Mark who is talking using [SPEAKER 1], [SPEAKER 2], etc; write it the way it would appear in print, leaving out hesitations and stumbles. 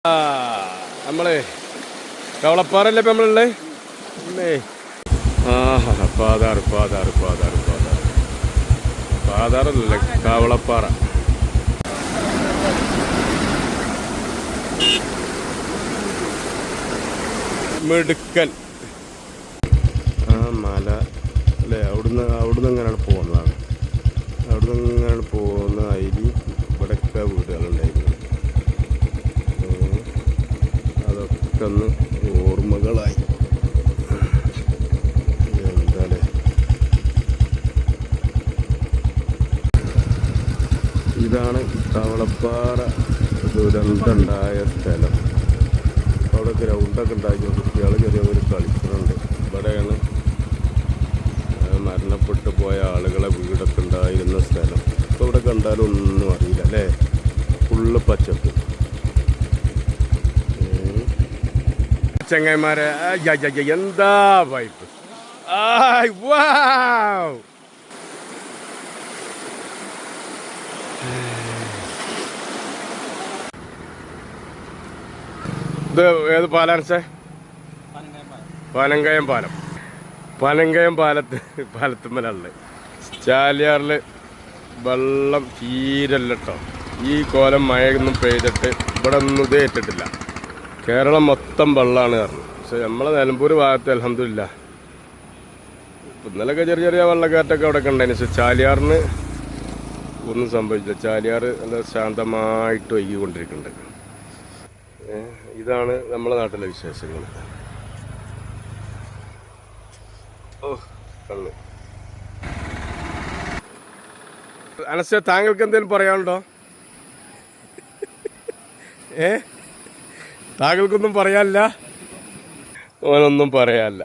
[SPEAKER 1] നമ്മളെ കവളപ്പാറല്ലേ ഇപ്പം നമ്മളുള്ളേ പാതാറ് പാതാറ് പാതാറ് പാതാറ് പാതാറല്ലേ കവളപ്പാറ. മിടുക്കൻ ആ മല അല്ലേ, അവിടുന്ന് എങ്ങനെയാണ് പോകുന്നതാണ്. അവിടുന്ന് എങ്ങനെയാണ് പോകുന്ന അതിൽ ഇവിടെയൊക്കെ വീടുകളുണ്ടായിരുന്നു. അതൊക്കെ ഒന്ന് ഓർമ്മകളായി. എന്താല്ലേ ഇതാണ് കവളപ്പാറ ദുരന്തമുണ്ടായ സ്ഥലം. അവിടെ ഗ്രൗണ്ടൊക്കെ ഉണ്ടാക്കി കുട്ടികൾ ചെറിയൊരു കളിക്കുന്നുണ്ട്. ഇവിടെയാണ് മരണപ്പെട്ടു പോയ ആളുകളെ വീടൊക്കെ ഉണ്ടായിരുന്ന സ്ഥലം. ഇപ്പോൾ ഇവിടെ കണ്ടാലും ഒന്നും അറിയില്ല അല്ലേ, ഫുള്ള് പച്ചപ്പ്. ചങ്ങായിമാരെ എന്താ വൈപ്പ്! ഇത് ഏത് പാലാർച്ചേ? പനങ്കയം പാലം. പനങ്കയം പാലത്തുമ്മലുള്ളത്. ചാലിയാറിൽ വെള്ളം തീരല്ല കേട്ടോ. ഈ കോലം മഴയൊന്നും പെയ്തിട്ട് ഇവിടെ ഒന്നും ഇത് ഏറ്റിട്ടില്ല. കേരളം മൊത്തം വെള്ളമാണ് കാരണം. പക്ഷെ നമ്മളെ നിലമ്പൂർ ഭാഗത്ത് അൽഹംദുലില്ലാ ഇന്നലൊക്കെ ചെറിയ ചെറിയ വെള്ളക്കാറ്റൊക്കെ അവിടെ ഉണ്ടായിരുന്നു. പക്ഷെ ചാലിയാറിന് ഒന്നും സംഭവിച്ചില്ല. ചാലിയാർ നല്ല ശാന്തമായിട്ട് ഒഴുകിക്കൊണ്ടിരിക്കുന്നുണ്ട്. ഇതാണ് നമ്മളെ നാട്ടിലെ വിശേഷങ്ങൾ. കള്ള് അനസ്യ, താങ്കൾക്ക് എന്തെങ്കിലും പറയാനുണ്ടോ? താങ്കൾക്കൊന്നും പറയാനില്ല? ഓനൊന്നും പറയാനില്ല.